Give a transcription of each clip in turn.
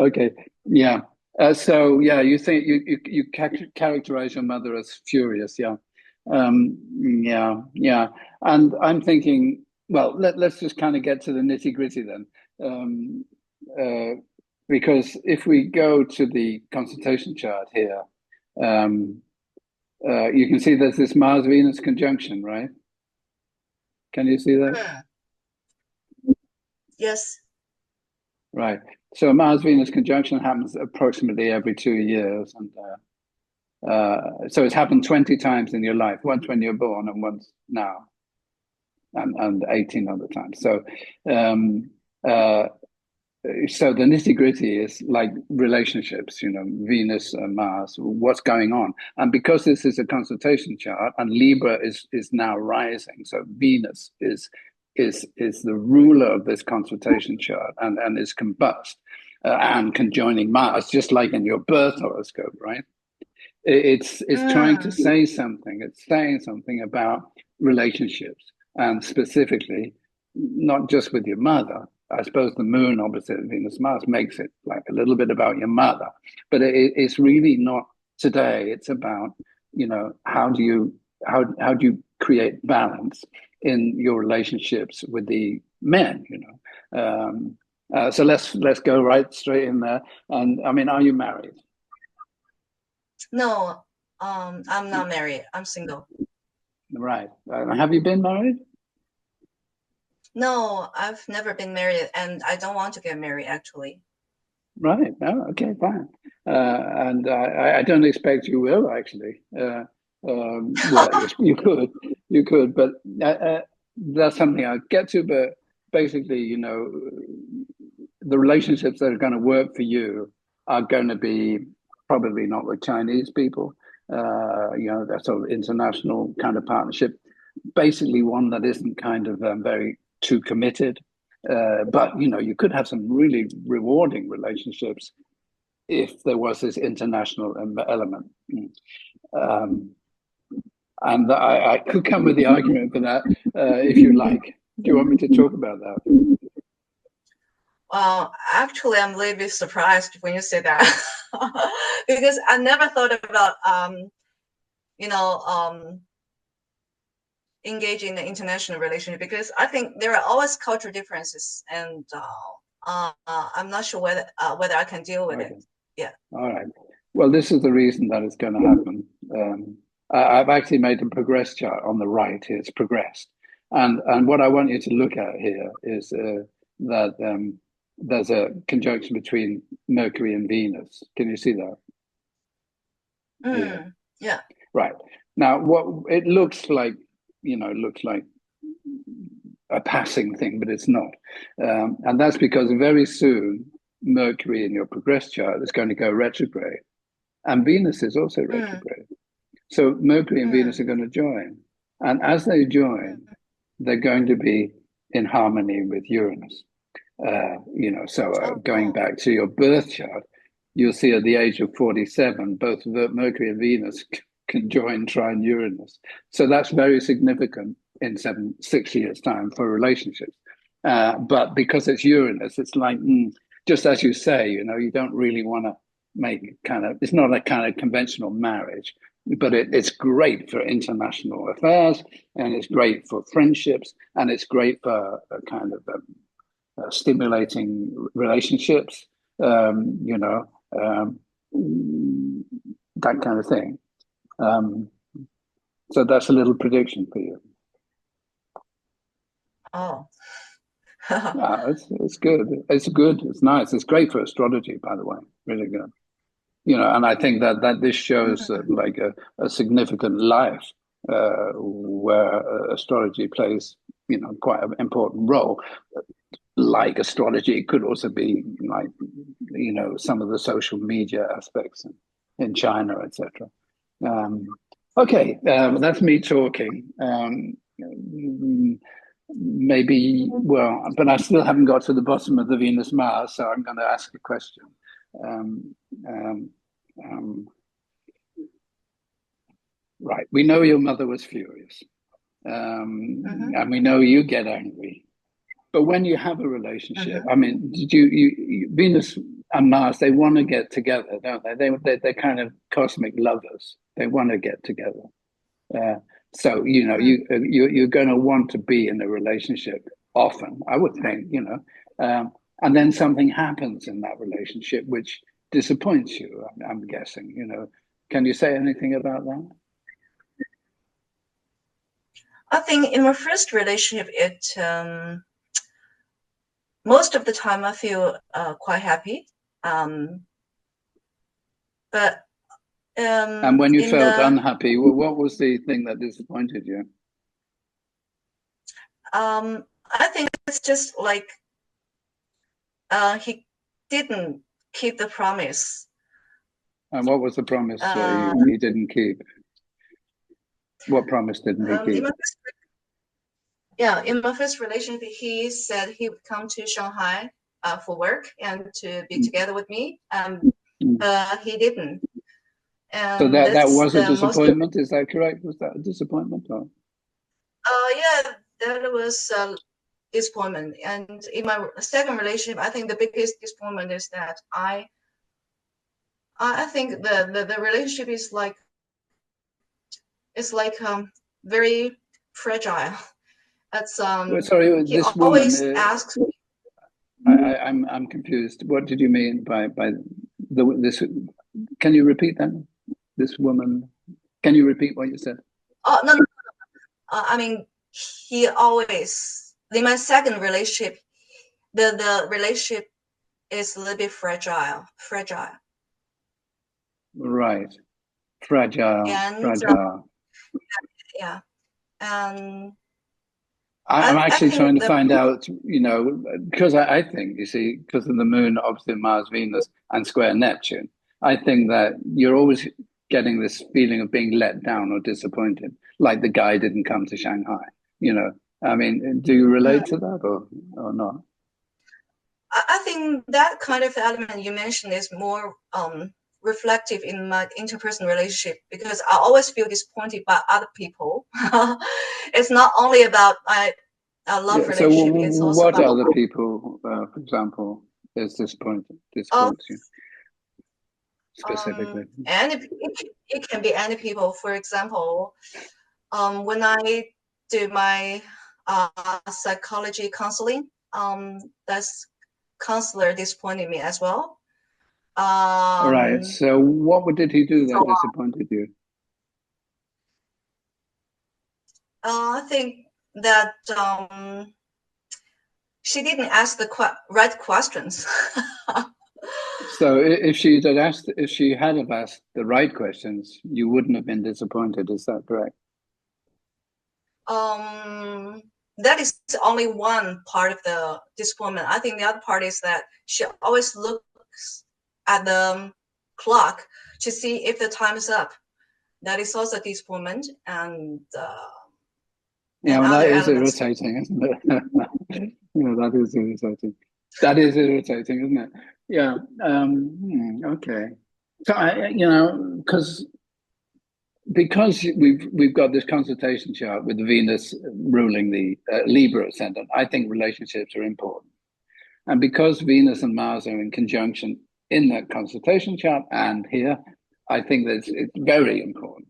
Okay. Yeah. So yeah, you think you characterize your mother as furious. Yeah. Yeah. Yeah. And I'm thinking, well, let's just kind of get to the nitty gritty then. Um, uh, because if we go to the consultation chart here, um, you can see there's this Mars Venus conjunction, right? Can you see that? Mm. Yes. Right. So Mars Venus conjunction happens approximately every 2 years, and so it's happened 20 times in your life. Once when you're born, and once now, and 18 other times. So, um, uh, so the nitty gritty is like relationships. Venus and Mars. What's going on? And because this is a consultation chart, and Libra is now rising, so Venus is the ruler of this consultation chart, and is combust and conjoining Mars, just like in your birth horoscope, right? It's trying to Mm. say something. It's saying something about relationships, and specifically, not just with your mother. I suppose the moon opposite Venus Mars makes it like a little bit about your mother, but it's really not today. It's about how do you create balance in your relationships with the men. So let's go right straight in there. And I mean, are you married? No, I'm not married. I'm single. Right. Have you been married? No, I've never been married, and I don't want to get married actually. Right. Oh, okay, fine. And I don't expect you will actually. Well, you could, but that's something I'll get to. But basically, the relationships that are going to work for you are going to be probably not with Chinese people. That sort of international kind of partnership. Basically, one that isn't kind of very too committed. But you could have some really rewarding relationships if there was this international element. Um, and I could come with the argument for that if you like. Do you want me to talk about that? Well, actually, I'm a little bit surprised when you say that because I never thought about you know, engage in the international relationship because I think there are always cultural differences, and I'm not sure whether I can deal with it. Okay. Yeah. All right. Well, this is the reason that it's going to happen. I've actually made a progress chart on the right here. It's progressed. And what I want you to look at here is that there's a conjunction between Mercury and Venus. Can you see that here? Mm, yeah. Right. Now, what it looks like, it looks like a passing thing, but it's not. And that's because very soon Mercury in your progress chart is going to go retrograde, and Venus is also Mm, retrograde. So Mercury and Venus mm, are going to join. And as they join, mm. they're going to be in harmony with Uranus. So going Oh. back to your birth chart, you'll see at the age of 47, both Mercury and Venus can join trine Uranus. So that's very significant in 6 years' time for relationships. But because it's Uranus, it's like, just as you say, you don't really want to make it's not a kind of conventional marriage, but it's great for international affairs, and it's great for friendships, and it's great for a kind of stimulating relationships, um, that kind of thing. Um, so that's a little prediction for you. Oh. Yeah, it's good. It's good. It's nice. It's great for astrology, by the way. Really good. And I think that this shows Mm, like a significant life where astrology plays, quite an important role. Like astrology, it could also be like, some of the social media aspects in China, etc. Okay, that's me talking. Maybe, well, but I still haven't got to the bottom of the Venus Mars, so I'm going to ask a question. Um, um, um, right, we know your mother was furious, mm-hmm, and we know you get angry. But when you have a relationship, mm-hmm. I mean, did Venus and Mars, they want to get together, don't they? They're kind of cosmic lovers. They want to get together. So you're going to want to be in a relationship often, I would think, and then something happens in that relationship which disappoints you. I'm guessing. Can you say anything about that? I think in my first relationship, most of the time I feel quite happy, but and when you felt unhappy, what was the thing that disappointed you? I think it's just like he didn't keep the promise. And what was the promise he didn't keep? What promise didn't he keep? In my first relationship, he said he would come to Shanghai for work and to be together with me. He didn't. And so that was a disappointment. Is that correct? Was that a disappointment? Or? Yeah, that was a disappointment. And in my second relationship, I think the biggest disappointment is that I think the relationship is like very fragile. It's sorry, he this always woman asks me. I'm confused. What did you mean by this? Can you repeat that? This woman. Can you repeat what you said? Oh no. I mean, he always in my second relationship, the relationship is a little bit fragile. Right. Fragile. Yeah. And I'm actually trying to find out, because I think, you see, because of the moon opposite Mars, Venus, and square Neptune, I think that you're always getting this feeling of being let down or disappointed, like the guy didn't come to Shanghai. I mean, do you relate to that or not? I think that kind of element you mentioned is more reflective in my interpersonal relationship, because I always feel disappointed by other people. It's not only about my love relationship. So it's also what about other people, for example, is disappoints you specifically? And it can be any people. For example, when I do my psychology counseling, that's counselor disappointed me as well. Right. So what did he do that disappointed you? I think that she didn't ask the right questions. So if she had asked the right questions, you wouldn't have been disappointed. Is that correct? That is only one part of the disappointment. I think the other part is that she always looks at the clock to see if the time is up. That is also a disappointment. And that is irritating, isn't it? That is irritating. That is irritating, isn't it? Yeah. Okay. So because we've got this consultation chart with Venus ruling the Libra ascendant, I think relationships are important, and because Venus and Mars are in conjunction in that consultation chart and here, I think that it's very important.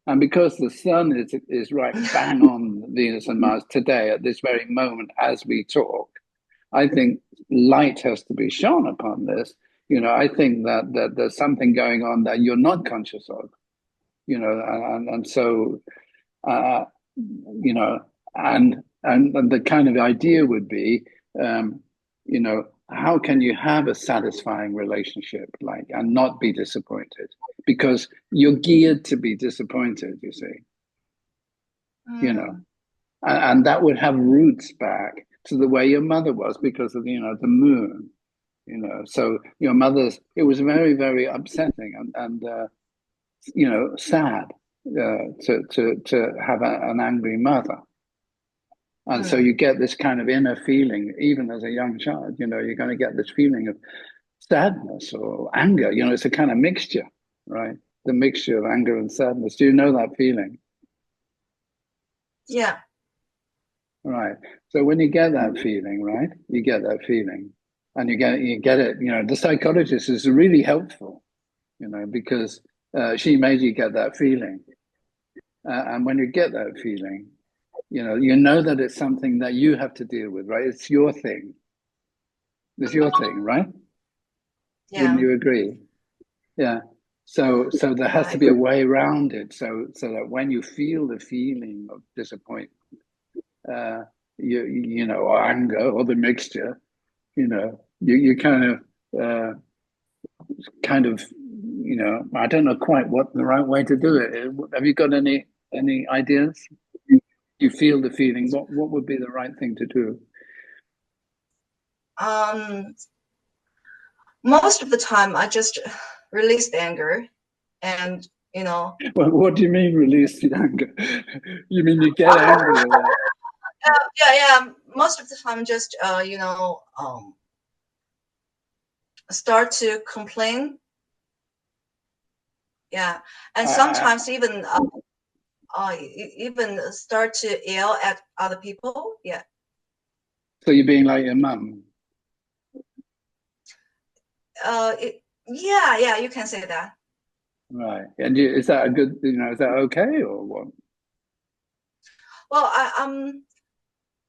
And because the sun is right bang on Venus and Mars today at this very moment as we talk, I think light has to be shone upon this. I think that there's something going on that you're not conscious of. And so, and the kind of idea would be, how can you have a satisfying relationship and not be disappointed? Because you're geared to be disappointed, you see. And that would have roots back to the way your mother was because of the moon. So your mother's, it was very, very upsetting and sad to have an angry mother. And so you get this kind of inner feeling, even as a young child, you're going to get this feeling of sadness or anger. It's a kind of mixture, right? The mixture of anger and sadness. Do you know that feeling? Yeah. Right. So when you get that feeling, right, you get that feeling. and you get it. The psychologist is really helpful, because she made you get that feeling, and when you get that feeling, you know that it's something that you have to deal with, right? It's your thing. It's your thing, right? Wouldn't Yeah. you agree? Yeah. So there has to be a way around it, so that when you feel the feeling of disappointment, or anger, or the mixture, you kind of, I don't know quite what the right way to do it. Have you got any ideas? You feel the feeling. What would be the right thing to do? Most of the time, I just release the anger, and Well, what do you mean release the anger? You mean you get angry? yeah. Most of the time, just start to complain. Yeah, and sometimes even start to yell at other people. Yeah. So you're being like your mum? Yeah, you can say that. Right. And is that a good, is that okay or what? Well,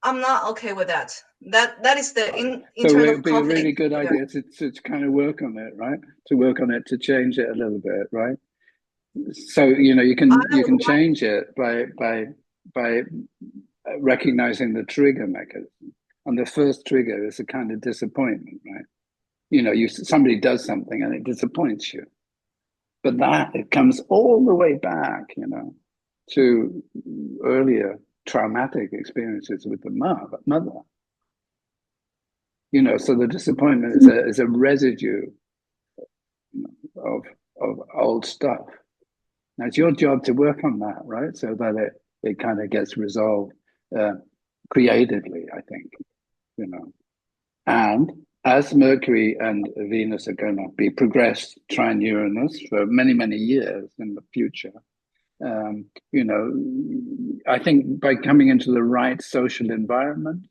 I'm not okay with that. That is the So it internal would be a conflict. really good idea to kind of work on it, right? To work on it, to change it a little bit, right? So you can change it by recognizing the trigger mechanism. And the first trigger is a kind of disappointment, right? Somebody does something and it disappoints you, but that it comes all the way back, to earlier traumatic experiences with the mother. So the disappointment is a residue of old stuff. Now it's your job to work on that, right? So that it kind of gets resolved creatively, I think, And as Mercury and Venus are going to be progressed trine Uranus for many, many years in the future, I think by coming into the right social environment,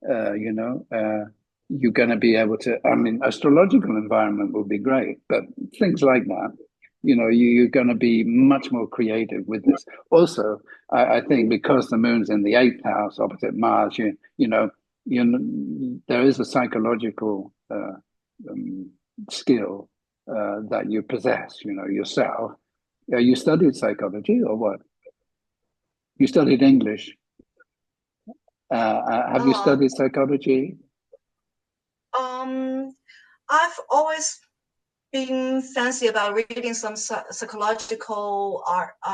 you're going to be able to, astrological environment will be great, but things like that, you're going to be much more creative with this. Also, I think because the moon's in the 8th house opposite Mars, there is a psychological skill that you possess, yourself. You studied psychology or what? You studied English. Have you studied psychology? I've always been fancy about reading some psychological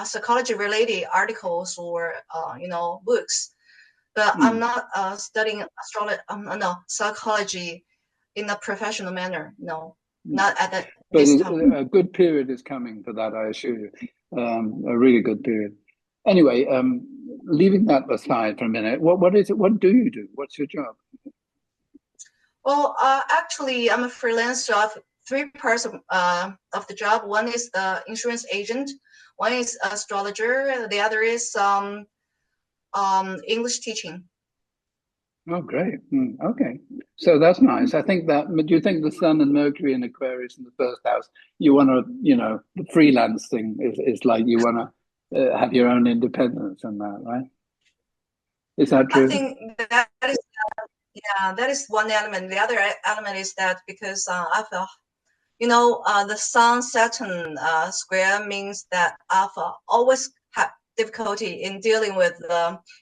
psychology related articles or books, but I'm not studying psychology in a professional manner. No, not at this time. A good period is coming for that, I assure you. A really good period. Anyway, leaving that aside for a minute, what is it? What do you do? What's your job? Well, actually, I'm a freelancer of 3 parts of the job. One is the insurance agent, one is astrologer, the other is English teaching. Oh, great. Okay. So that's nice. I think that, do you think the Sun and Mercury in Aquarius in the 1st house, you want to, the freelance thing is like you want to have your own independence and that, right? Is that true? I think that is one element. The other element is that because I feel, the Sun Saturn square means that I've always had difficulty in dealing with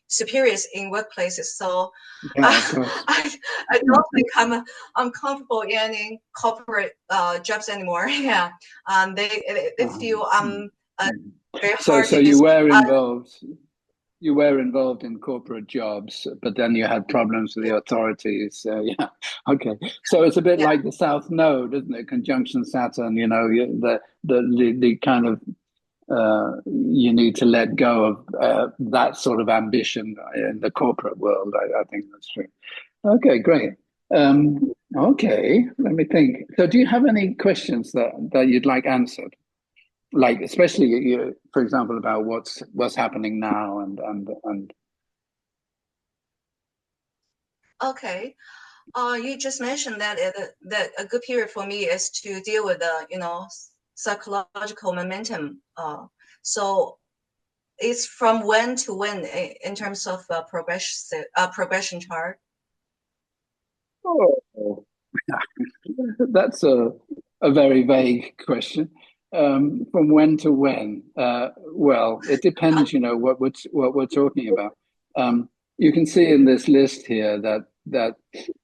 superiors in workplaces. So I don't think I'm comfortable in any corporate jobs anymore. Yeah, they feel I'm very hard. So you were involved. You were involved in corporate jobs, but then you had problems with the authorities. Yeah, okay. So it's a bit like the South Node, isn't it? Conjunction Saturn. The kind of you need to let go of that sort of ambition in the corporate world. I think that's true. Okay, great. Okay, let me think. So, do you have any questions that you'd like answered? Like, especially for example, about what's happening now and Okay. You just mentioned that that a good period for me is to deal with the psychological momentum. So it's from when to when in terms of progression chart. Oh, that's a very vague question. From when to when? Well, it depends. What we're talking about. You can see in this list here that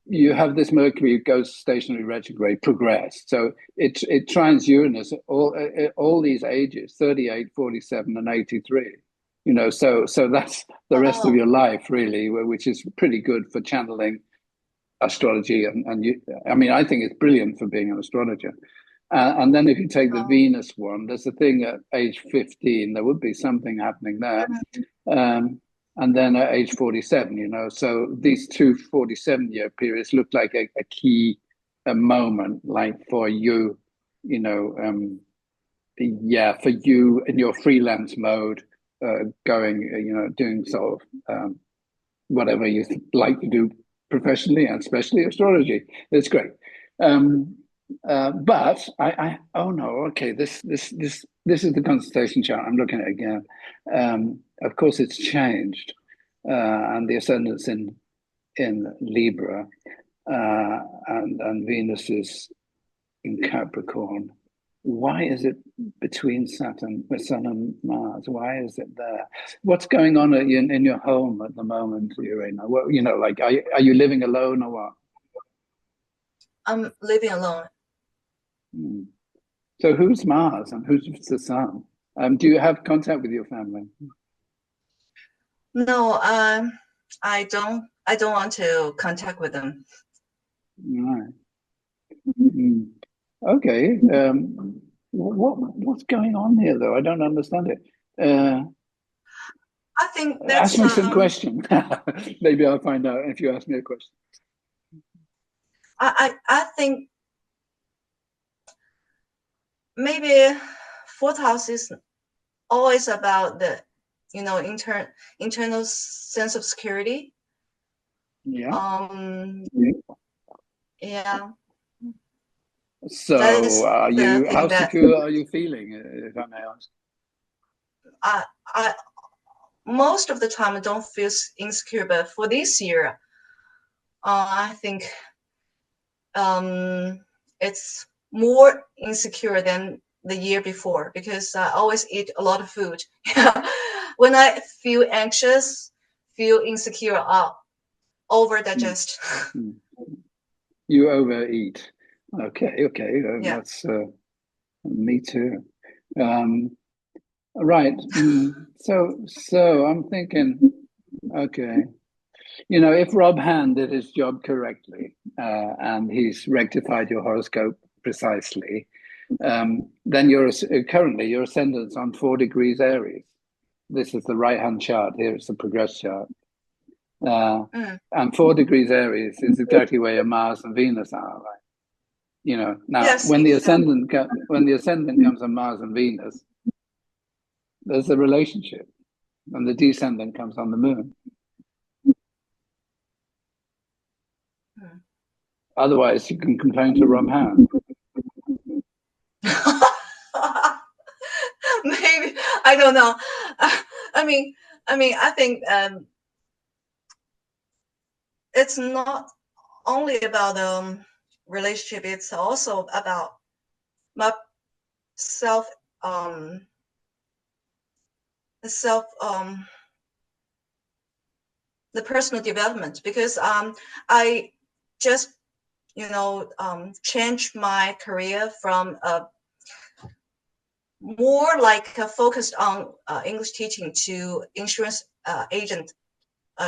you have this Mercury goes stationary retrograde progress. So it trines Uranus all these ages, 38, 47, and 83. So that's the rest of your life really, which is pretty good for channeling astrology. I mean, I think it's brilliant for being an astrologer. And then if you take the Venus one, there's a thing at age 15, there would be something happening there. And then at age 47, so these two 47-year periods look like a key moment, like for you, for you in your freelance mode, going, doing sort of whatever you like to do professionally, and especially astrology. It's great. But oh no, okay, this is the consultation chart. I'm looking at it again. Of course, it's changed, and the ascendant's in Libra, and Venus is in Capricorn. Why is it between Saturn, Sun, and Mars? Why is it there? What's going on in your home at the moment, Eurena? Well, like, are you living alone or what? I'm living alone. So who's Mars and who's the Sun? Do you have contact with your family? No, I don't want to contact with them. Right. Okay. What's going on here, though? I don't understand it. I think that's... Ask me some questions. Maybe I'll find out if you ask me a question. I think maybe fourth house is always about the internal sense of security. Yeah. Yeah. So how secure are you feeling, if I may ask? I most of the time I don't feel insecure, but for this year, I think it's more insecure than the year before, because I always eat a lot of food. When I feel anxious, feel insecure, I'll over digest. You overeat. Okay. Yeah. That's me too. Right. So I'm thinking, okay, if Rob Hand did his job correctly, and he's rectified your horoscope precisely, then currently your ascendant's on 4 degrees Aries. This is the right-hand chart. Here it's the progress chart. And 4 degrees Aries is exactly where your Mars and Venus are, right? Now, yes, when the ascendant comes on Mars and Venus, there's a relationship, and the descendant comes on the Moon. Otherwise, you can complain to Rob Hand. Maybe, I don't know. I mean, I think it's not only about relationship. It's also about my self the personal development, because I just changed my career from more like focused on English teaching to insurance agent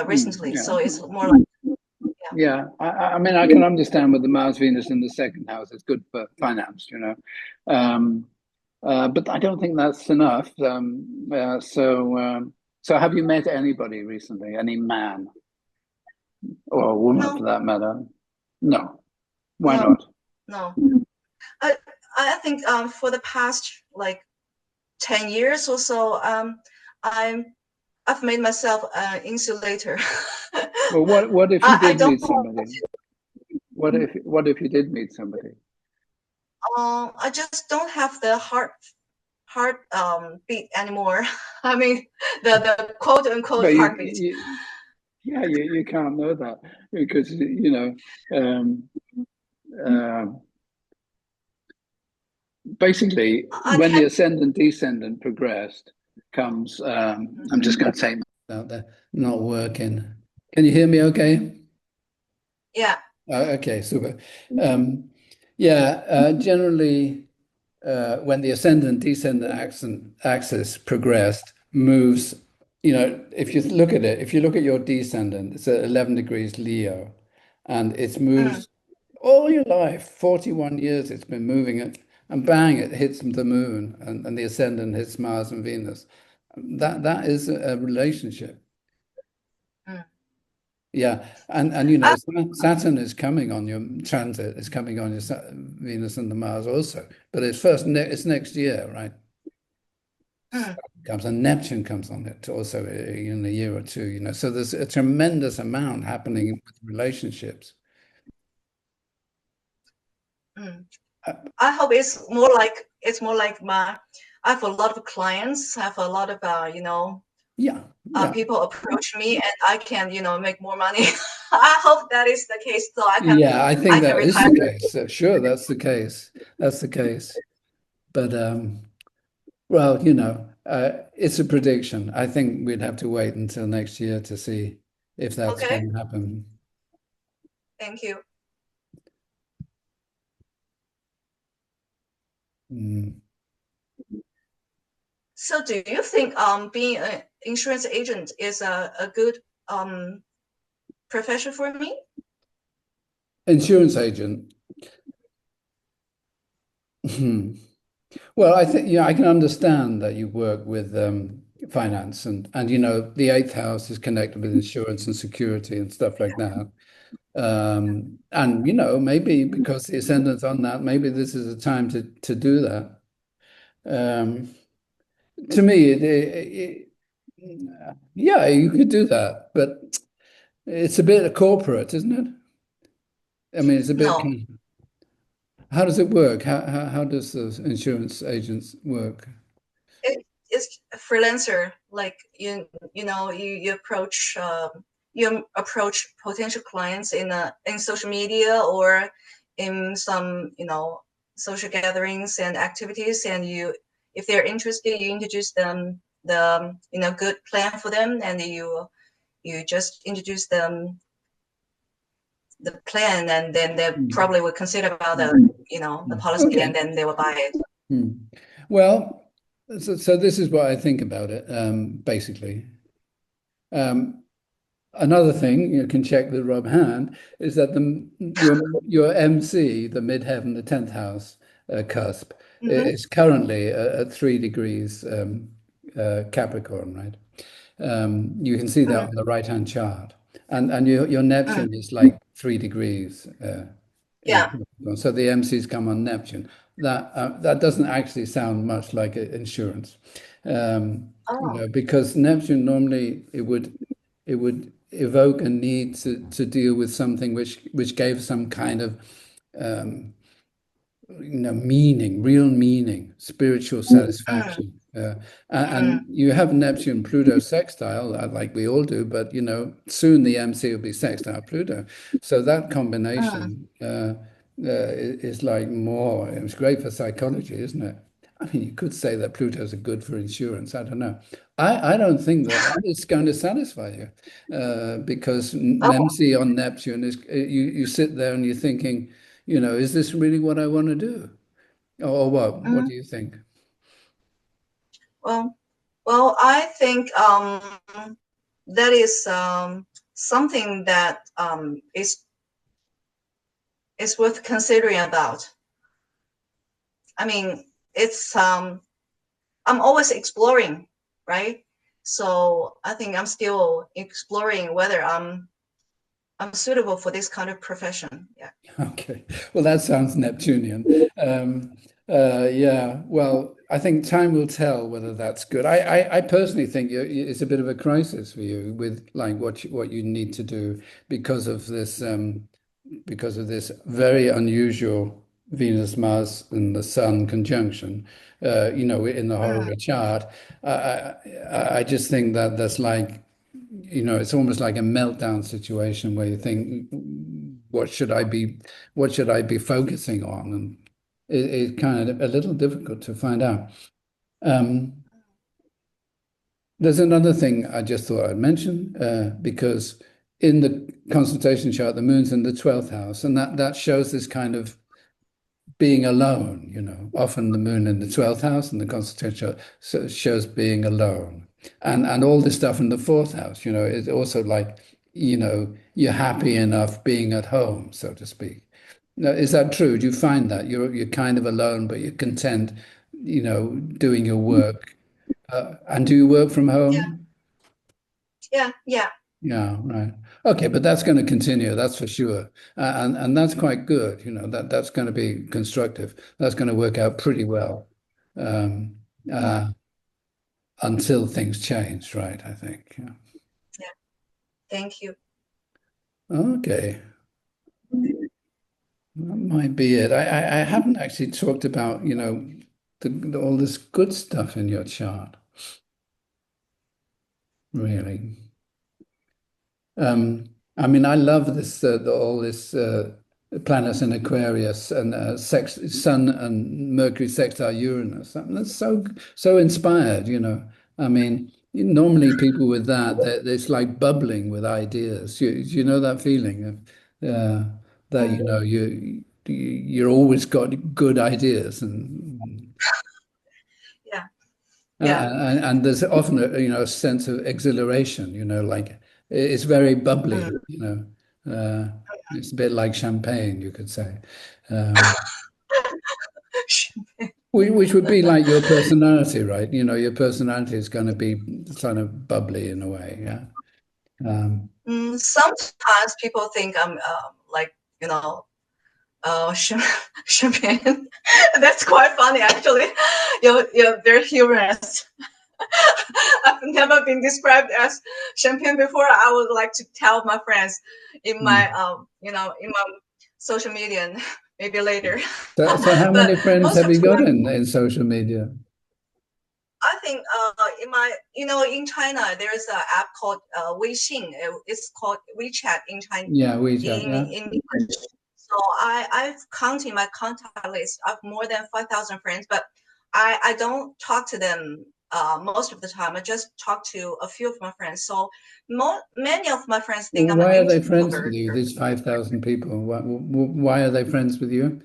recently. Yeah. So it's more like I mean, I can understand with the Mars Venus in the second house, it's good for finance, but I don't think that's enough. So have you met anybody recently? Any man or woman, for that matter? No. Why not? No. I think for the past 10 years or so, I've made myself an insulator. Well, what if you did meet somebody? what if you did meet somebody? I just don't have the heart beat anymore. I mean, the quote unquote But heartbeat. yeah, you can't know that because uh, basically I when the can't. ascendant descendant progressed comes. I'm just going to say out there, not working. Can you hear me? Okay. Yeah. Okay, super. Yeah, generally, when the ascendant descendant axis progressed, moves, if you look at it, if you look at your descendant, it's at 11 degrees Leo, and it's Mm, moves all your life, 41 years it's been moving it, and bang, it hits the moon, and the ascendant hits Mars and Venus. That is a relationship. mm. Yeah, and Saturn is coming on your transit, is coming on your Venus and the Mars also, but it's next year, right? Mm, Comes and Neptune comes on it also in a year or two, So there's a tremendous amount happening with relationships. mm. Uh, I hope it's more like my. I have a lot of clients. I have a lot of yeah, yeah, people approach me, and I can make more money. I hope that is the case, so I can yeah. I I think can that is retire. the case. Sure, that's the case. That's the case. But well, it's a prediction. I think we'd have to wait until next year to see if that's Okay, going to happen. thank you. Mm. So, do you think being an insurance agent is a good profession for me? Insurance agent. Hmm. Well, I think, I can understand that you work with finance and the eighth house is connected with insurance and security and stuff like that. And maybe because the ascendant's on that, maybe this is a time to do that. Um, to me, yeah, you could do that, but it's a bit corporate, isn't it? I mean, it's a bit. No, How does it work? How does the insurance agents work? it's a freelancer. Like you approach potential clients in social media or in some social gatherings and activities, and if they're interested, you introduce them the good plan for them, and you just introduce them the plan, and then they Hmm. probably will consider about the policy, and Okay. then they will buy it. Hmm. Well, so this is what I think about it, basically. Um, Another thing you can check with Rob Hand is that your MC, the midheaven, the 10th house cusp, Mm-hmm. is currently at 3 degrees Capricorn, right? You can see that Mm, on the right-hand chart. And your mm. Neptune is like 3 degrees in Yeah. Capricorn. So the MCs come on Neptune. That doesn't actually sound much like insurance. Oh. Because Neptune normally it would evoke a need to deal with something which gave some kind of meaning, real meaning, spiritual Mm, satisfaction. And mm, you have Neptune Pluto sextile, like we all do, but soon the MC will be sextile Pluto. So that mm. combination is like more. It's great for psychology, isn't it? I mean, you could say that Plutos are good for insurance. I don't know. I don't think that is going to satisfy you because Oh. MC on Neptune is you sit there and you're thinking, is this really what I want to do? Or what? What Mm. do you think? Well, well, I think that is something that is worth considering about. I mean, it's I'm always exploring, right? So I think I'm still exploring whether I'm suitable for this kind of profession. Yeah. Okay. Well, that sounds Neptunian. Yeah. Well, I think time will tell whether that's good. I personally think it's a bit of a crisis for you with like what you need to do because of this because of this very unusual Venus, Mars, and the Sun conjunction, in the Mm, horary chart. I just think that that's like, it's almost like a meltdown situation where you think, what should I be, what should I be focusing on? And it's kind of a little difficult to find out. Um, there's another thing I just thought I'd mention, because in the consultation chart, the moon's in the 12th house, and that shows this kind of being alone, often the moon in the 12th house and the consultation chart shows being alone. And all this stuff in the fourth house, is also like, you're happy enough being at home, so to speak. Now, is that true? Do you find that you're kind of alone, but you're content, doing your work? And do you work from yeah, home? yeah, yeah. Yeah, right. Okay, but that's going to continue, that's for sure. And that's quite good, that's going to be constructive. That's going to work out pretty well, um, Mm, uh, until things change, right? I think. Yeah. yeah. Thank you. Okay, that might be it. I haven't actually talked about, all this good stuff in your chart, really. I mean, I love this all this planets in Aquarius and Sun and Mercury sextile Uranus. I mean, that's so inspired, I mean, normally people with that, it's like bubbling with ideas. You know that feeling of that Mm, you're always got good ideas yeah, yeah. and there's often a sense of exhilaration, like it's very bubbly, Mm. it's a bit like champagne, you could say, um, which would be like your personality, right? Your personality is going to be kind of bubbly in a way, yeah. Um, Sometimes people think I'm like, you know, champagne. That's quite funny, actually. You're very humorous. I've never been described as champagne before. I would like to tell my friends in my, in my social media, and maybe later. so how But many friends most have of you the got time, in social media? I think in my, in China, there is an app called Weixin. It's called WeChat in China, Yeah, WeChat, in yeah. English. So I've counted my contact list of more than 5,000 friends, but I don't talk to them most of the time. I just talk to a few of my friends. So many of my friends think I'm an Why are they friends with introvert. you, these 5,000 people? Why are they friends with you?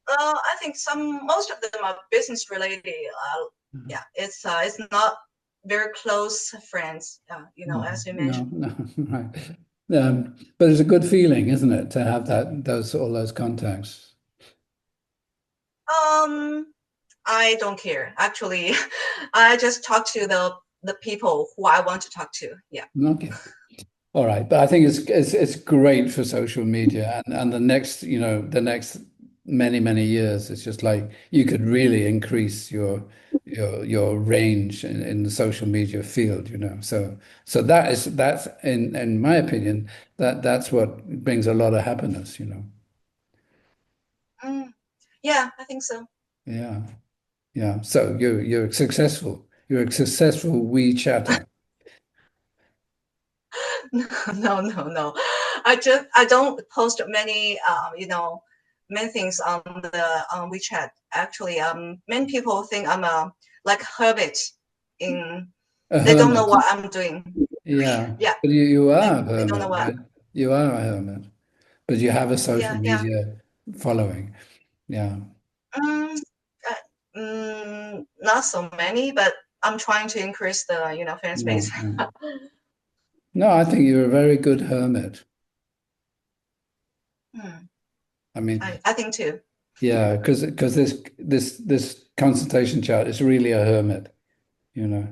I think most of them are business related. Yeah, it's not very close friends. No, As you no, mentioned. no, right. But it's a good feeling, isn't it, to have all those contacts? Um, I don't care. Actually, I just talk to the people who I want to talk to. Yeah. Okay. All right. But I think it's great for social media and the next many years, it's just like you could really increase your range in the social media field, So that's in my opinion, that's what brings a lot of happiness. Mm, yeah, I think so. Yeah. Yeah. So you're successful. You're a successful WeChatter. No, no, no. I don't post many many things on the on WeChat. Actually, many people think I'm a like hermit. In A They don't know hermit. what I'm doing. Yeah. Yeah, But you are a they don't know hermit, what. right? You are a hermit, but you have a social Yeah, yeah. media following. Yeah. Mm, Not so many, but I'm trying to increase the fan No, space. no. No, I think you're a very good hermit. Hmm, I mean, I think too. yeah, because this consultation chart is really a hermit. You're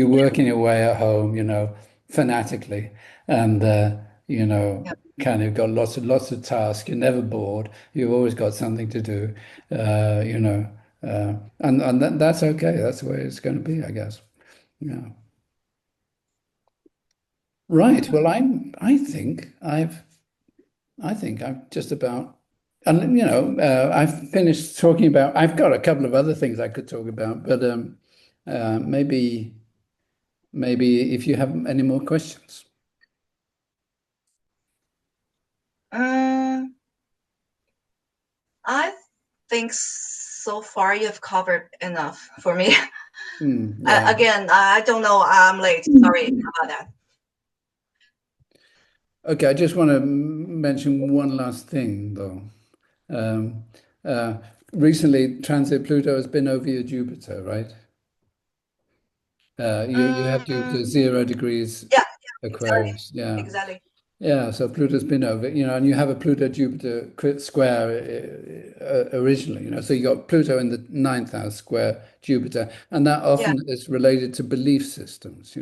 working away at home, fanatically, and Yeah. kind of got lots of tasks. You're never bored. You've always got something to do, and that's okay. That's the way it's going to be, I guess. Yeah. Right. Well, I think I've just about, and I've finished talking about. I've got a couple of other things I could talk about, but maybe if you have any more questions. Um, I think so far you've covered enough for me. Yeah. Again, I don't know. I'm late. Sorry about that. Okay. I just want to mention one last thing, though. Um, uh, Recently, transit Pluto has been over your Jupiter, right? You have Jupiter Um, 0 degrees yeah, exactly, Aquarius. Yeah. exactly. Yeah, so Pluto's been over, and you have a Pluto-Jupiter crit square originally, so you got Pluto in the ninth house square Jupiter, and that Yeah, often is related to belief systems,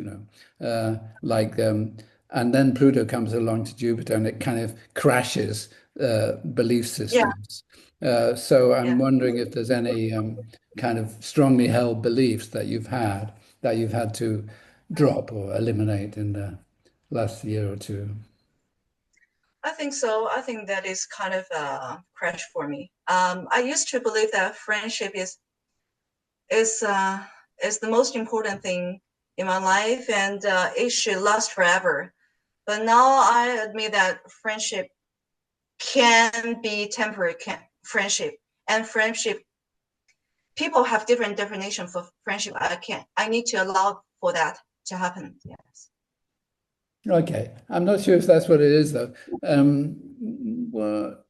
like, and then Pluto comes along to Jupiter and it kind of crashes belief yeah, systems. So I'm yeah. wondering if there's any kind of strongly held beliefs that you've had to drop or eliminate in the last year or two. I think so. I think that is kind of a crash for me. I used to believe that friendship is uh, is the most important thing in my life, and it should last forever. But now I admit that friendship can be temporary. Friendship and friendship, people have different definition for friendship. I need to allow for that to happen. Yes. Okay, I'm not sure if that's what it is though. Well,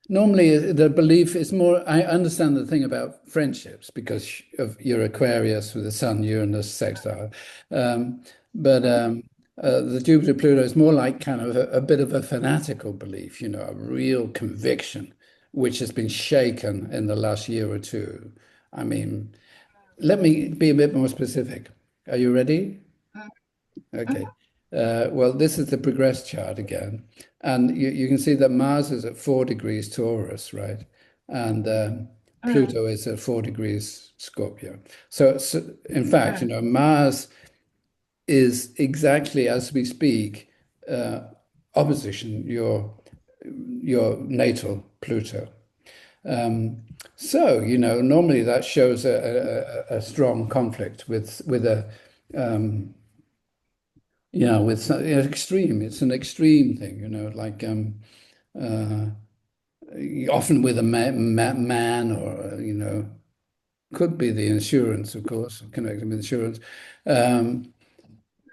normally the belief is more. I understand the thing about friendships because of your Aquarius with the Sun, Uranus sextile, but the Jupiter Pluto is more like kind of a bit of a fanatical belief, a real conviction, which has been shaken in the last year or two. I mean, let me be a bit more specific. Are you ready? Okay. Well, this is the progress chart again. And you can see that Mars is at 4 degrees Taurus, right? And Mm, Pluto is at 4 degrees Scorpio. So in fact, mm, Mars is exactly as we speak, uh, opposition your natal Pluto. So, normally that shows a strong conflict with a with extreme. It's an extreme thing, like uh, often with a man or could be the insurance, of course, connected with insurance. Um,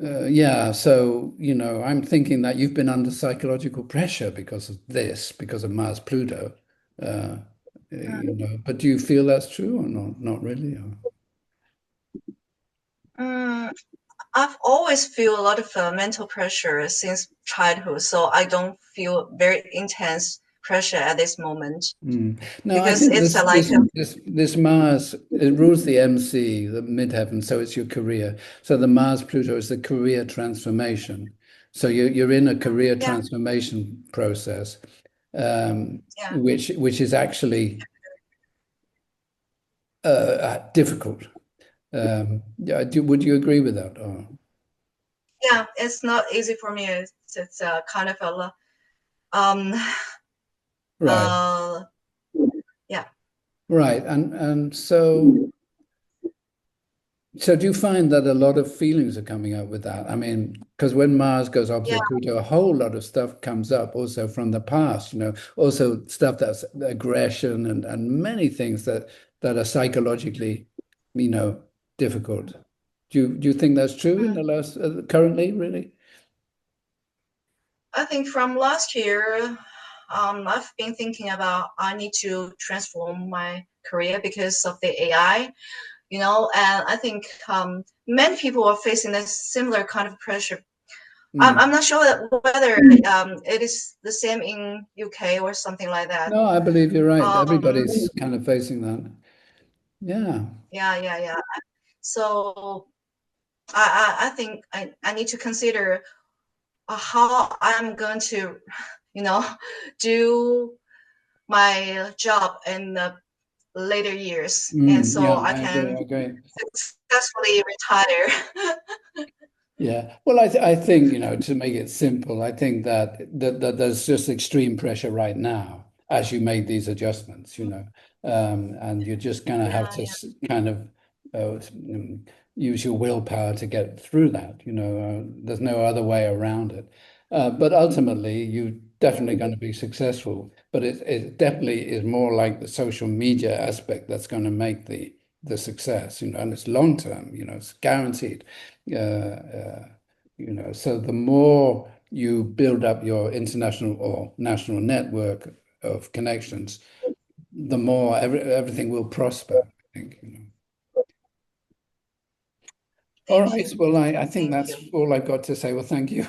yeah, so I'm thinking that you've been under psychological pressure because of this, because of Mars Pluto. Uh, but do you feel that's true or not? Not really. mm. I've always feel a lot of mental pressure since childhood, so I don't feel very intense pressure at this moment No, I because think it's like this Mars, it rules the MC, the midheaven, so it's your career. So the Mars Pluto is the career transformation. So you're in a career yeah, transformation process, yeah, which is actually difficult. Yeah, would you agree with that? yeah. It's not easy for me. It's kind of um Right, uh yeah, right, and so do you find that a lot of feelings are coming up with that? I mean, because when Mars goes yeah, opposite Pluto, a whole lot of stuff comes up also from the past, also stuff that's aggression and many things that are psychologically, you know, difficult. Do you think that's true in mm. the last currently, really? I think from last year, I've been thinking about I need to transform my career because of the AI, and I think many people are facing a similar kind of pressure. Mm. I'm not sure whether it is the same in UK or something like that. No, I believe you're right. Um, Everybody's kind of facing that. Yeah. yeah, yeah, yeah. So I think I need to consider how I'm going to, you know, do my job in the later years, and so Yeah, I I agree. can I agree. successfully retire. Yeah. Well, I think, to make it simple, I think that there's just extreme pressure right now as you make these adjustments, and you're just going to have Yeah, to yeah, kind of use your willpower to get through that. There's no other way around it. But ultimately, you're definitely going to be successful. But it definitely is more like the social media aspect that's going to make the success, and it's long term, it's guaranteed. So the more you build up your international or national network of connections, the more everything will prosper, I think. All thank right. you. Well, I think Thank that's you. all I've got to say. Well, thank you.